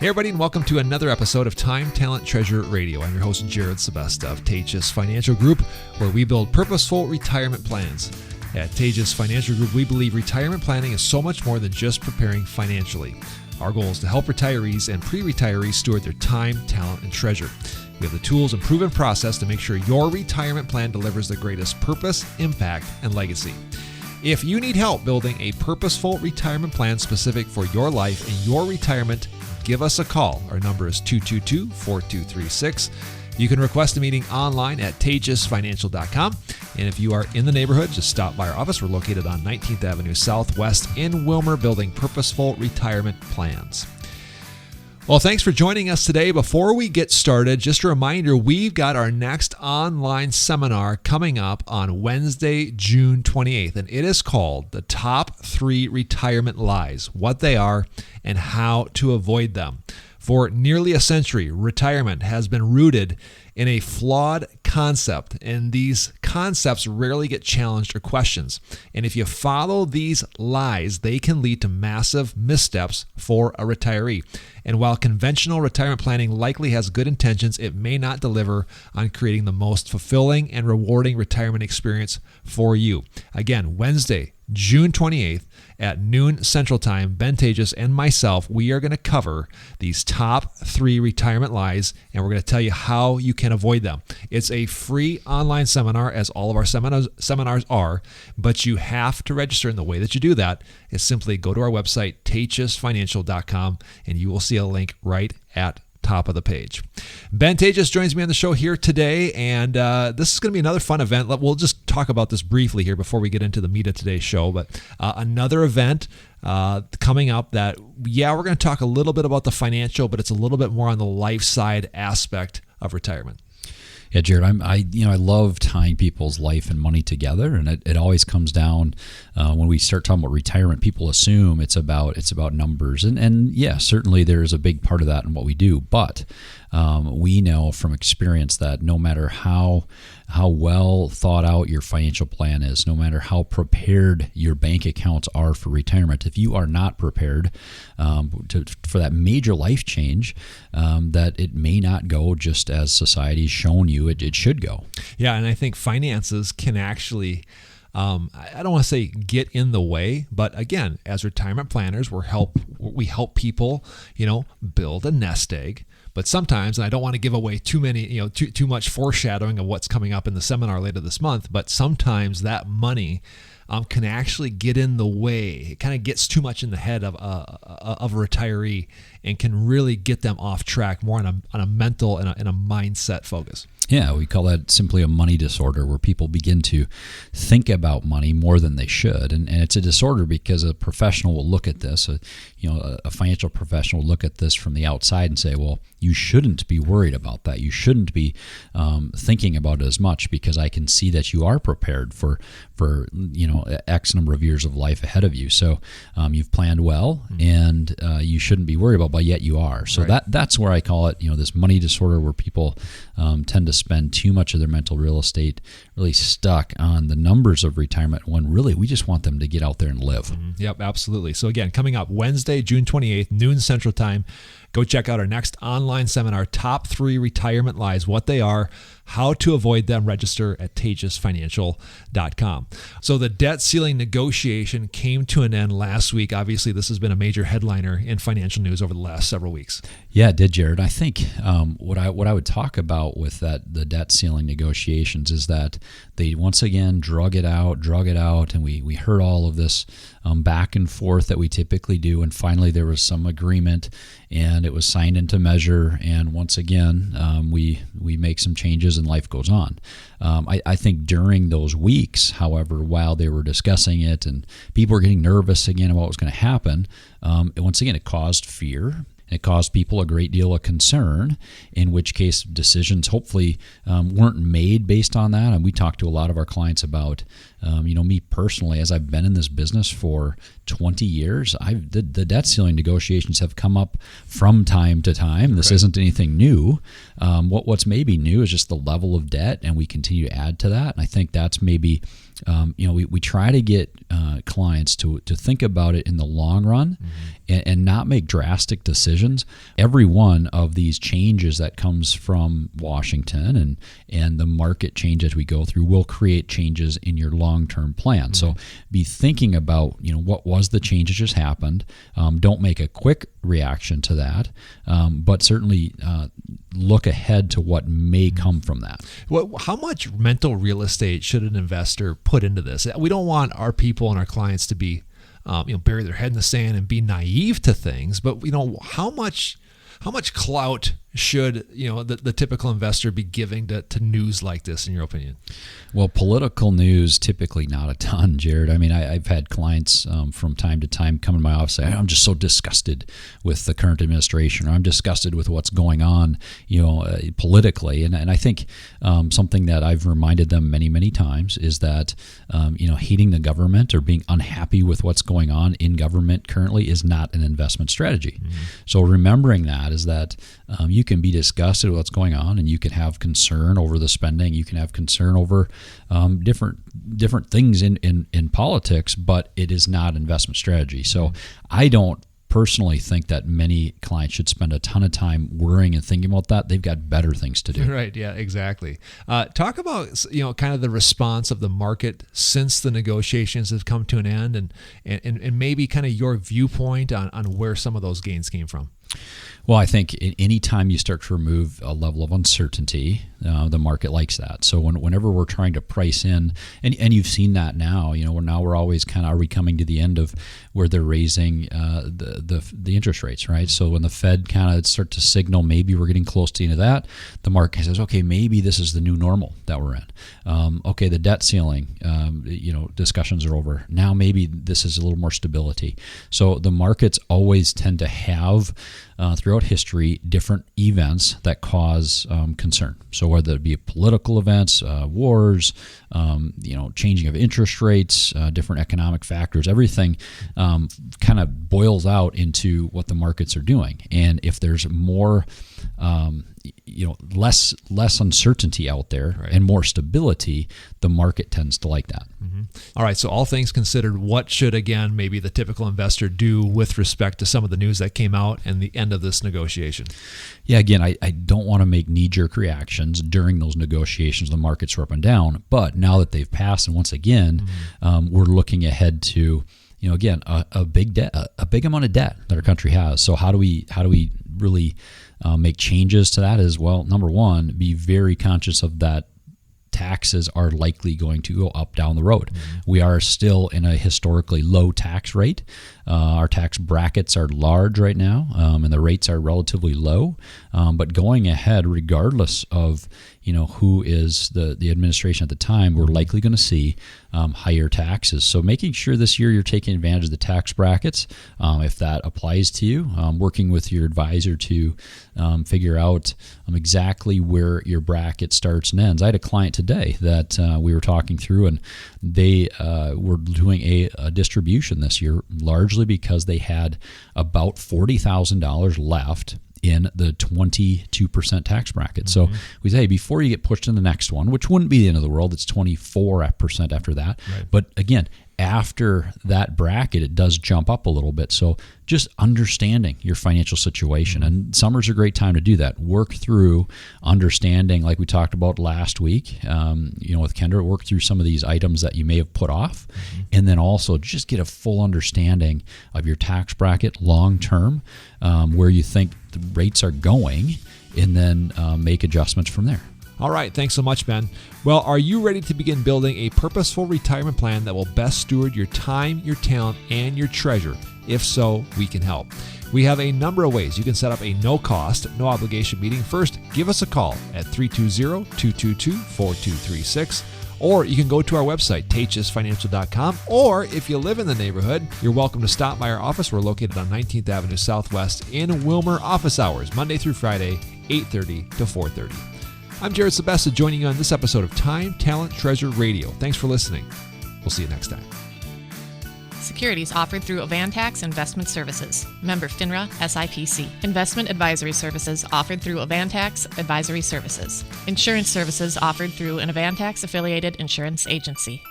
Hey everybody, and welcome to another episode of Time, Talent, Treasure Radio. I'm your host, Jared Sebesta of Taatjes Financial Group, where we build purposeful retirement plans. At Taatjes Financial Group, we believe retirement planning is so much more than just preparing financially. Our goal is to help retirees and pre-retirees steward their time, talent, and treasure. We have the tools and proven process to make sure your retirement plan delivers the greatest purpose, impact, and legacy. If you need help building a purposeful retirement plan specific for your life and your retirement, give us a call. Our number is 222-4236. You can request a meeting online at taatjesfinancial.com. And if you are in the neighborhood, just stop by our office. We're located on 19th Avenue Southwest in Wilmer, building purposeful retirement plans. Well, thanks for joining us today. Before we get started, just a reminder, we've got our next online seminar coming up on Wednesday, June 28th, and it is called The Top 3 Retirement Lies, What They Are, and How to Avoid Them. For nearly a century, retirement has been rooted in a flawed concept, and these concepts rarely get challenged or questioned. And if you follow these lies, they can lead to massive missteps for a retiree. And while conventional retirement planning likely has good intentions, it may not deliver on creating the most fulfilling and rewarding retirement experience for you. Again, Wednesday, June 28th at noon Central Time, Ben Taatjes and myself, we are going to cover these top 3 retirement lies, and we're going to tell you how you can avoid them. It's a free online seminar, as all of our seminars are, but you have to register, and the way that you do that is simply go to our website, taatjesfinancial.com, and you will see a link right at top of the page. Ben Taatjes joins me on the show here today, and this is going to be another fun event. We'll just talk about this briefly here before we get into the meat of today's show, but another event coming up that, we're going to talk a little bit about the financial, but it's a little bit more on the life side aspect of retirement. Yeah, Jared, I love tying people's life and money together, and it always comes down when we start talking about retirement. People assume it's about numbers, and yeah, certainly there's a big part of that in what we do. But we know from experience that no matter how well thought out your financial plan is, no matter how prepared your bank accounts are for retirement, if you are not prepared for that major life change, that it may not go just as society's shown you it should go. Yeah, and I think finances can actually, I don't want to say get in the way, but again, as retirement planners, we help people, build a nest egg. But sometimes, and I don't want to give away too much foreshadowing of what's coming up in the seminar later this month, but sometimes that money can actually get in the way. It kind of gets too much in the head of a retiree and can really get them off track more on a mental and a mindset focus. Yeah, we call that simply a money disorder, where people begin to think about money more than they should. And it's a disorder because a professional will look at this, a financial professional will look at this from the outside and say, well, you shouldn't be worried about that. You shouldn't be thinking about it as much, because I can see that you are prepared for X number of years of life ahead of you. So you've planned well, and you shouldn't be worried about, but yet you are. So right. That's where I call it, this money disorder, where people tend to spend too much of their mental real estate really stuck on the numbers of retirement, when really we just want them to get out there and live. Mm-hmm. Yep, absolutely. So again, coming up Wednesday, June 28th, noon Central Time, go check out our next online seminar, Top 3 Retirement Lies, What They Are, How to Avoid Them. Register at taatjesfinancial.com. So the debt ceiling negotiation came to an end last week. Obviously, this has been a major headliner in financial news over the last several weeks. Yeah, it did, Jared. I think what I would talk about with the debt ceiling negotiations is that they once again drug it out, and we heard all of this back and forth that we typically do, and finally there was some agreement, and it was signed into measure, and once again we make some changes and life goes on. I think during those weeks, however, while they were discussing it and people were getting nervous again about what was going to happen, once again it caused fear. It caused people a great deal of concern, in which case decisions hopefully weren't made based on that. And we talked to a lot of our clients about, me personally, as I've been in this business for 20 years, the debt ceiling negotiations have come up from time to time. This isn't anything new. What's maybe new is just the level of debt, and we continue to add to that. And I think that's maybe we try to get clients to think about it in the long run and not make drastic decisions. Every one of these changes that comes from Washington and the market change as we go through will create changes in your long-term plan. So be thinking about, what was the change that just happened. Don't make a quick reaction to that, but certainly look ahead to what may come from that. Well, how much mental real estate should an investor put into this? We don't want our people and our clients to be, bury their head in the sand and be naive to things. But how much clout should the typical investor be giving to news like this, in your opinion? Well, political news, typically not a ton, Jared. I mean, I've had clients from time to time come in my office and say, I'm just so disgusted with the current administration, or I'm disgusted with what's going on, politically. And I think something that I've reminded them many, many times is that, hating the government or being unhappy with what's going on in government currently is not an investment strategy. So remembering that is that you can be disgusted with what's going on, and you can have concern over the spending. You can have concern over different things in politics, but it is not investment strategy. So I don't personally think that many clients should spend a ton of time worrying and thinking about that. They've got better things to do. Right. Yeah, exactly. Talk about, kind of the response of the market since the negotiations have come to an end, and maybe kind of your viewpoint on where some of those gains came from. Well, I think any time you start to remove a level of uncertainty, the market likes that. So whenever we're trying to price in, and you've seen that now, we're always kind of, are we coming to the end of where they're raising the interest rates, right? So when the Fed kind of start to signal maybe we're getting close to the end of that, the market says, okay, maybe this is the new normal that we're in. Okay, the debt ceiling, discussions are over. Now maybe this is a little more stability. So the markets always tend to have throughout history different events that cause concern. So whether it be political events, wars, changing of interest rates, different economic factors, everything kind of boils out into what the markets are doing. And if there's more less uncertainty out there, right, and more stability, the market tends to like that. All right. So all things considered, what should, again, maybe the typical investor do with respect to some of the news that came out and the end of this negotiation? Yeah, again, I don't want to make knee-jerk reactions during those negotiations. The markets are up and down, but now that they've passed, and once again, we're looking ahead to, again, a big debt, a big amount of debt that our country has. So how do we really make changes to that? As well, number one, be very conscious of that taxes are likely going to go up down the road. We are still in a historically low tax rate. Our tax brackets are large right now, and the rates are relatively low. But going ahead, regardless of who is the administration at the time, we're likely going to see higher taxes. So making sure this year you're taking advantage of the tax brackets, if that applies to you, working with your advisor to figure out exactly where your bracket starts and ends. I had a client today that we were talking through, and they were doing a distribution this year, largely because they had about $40,000 left in the 22% tax bracket. So we say, hey, before you get pushed in the next one, which wouldn't be the end of the world, it's 24% after that. Right. But again, after that bracket, it does jump up a little bit. So just understanding your financial situation. And summer's a great time to do that. Work through understanding, like we talked about last week, with Kendra, work through some of these items that you may have put off. And then also just get a full understanding of your tax bracket long term, where you think the rates are going, and then make adjustments from there. All right. Thanks so much, Ben. Well, are you ready to begin building a purposeful retirement plan that will best steward your time, your talent, and your treasure? If so, we can help. We have a number of ways you can set up a no-cost, no-obligation meeting. First, give us a call at 320-222-4236, or you can go to our website, taatjesfinancial.com, or if you live in the neighborhood, you're welcome to stop by our office. We're located on 19th Avenue Southwest in Wilmer, office hours, Monday through Friday, 8:30 to 4:30. I'm Jared Sebesta, joining you on this episode of Time, Talent, Treasure Radio. Thanks for listening. We'll see you next time. Securities offered through Avantax Investment Services. Member FINRA SIPC. Investment advisory services offered through Avantax Advisory Services. Insurance services offered through an Avantax affiliated insurance agency.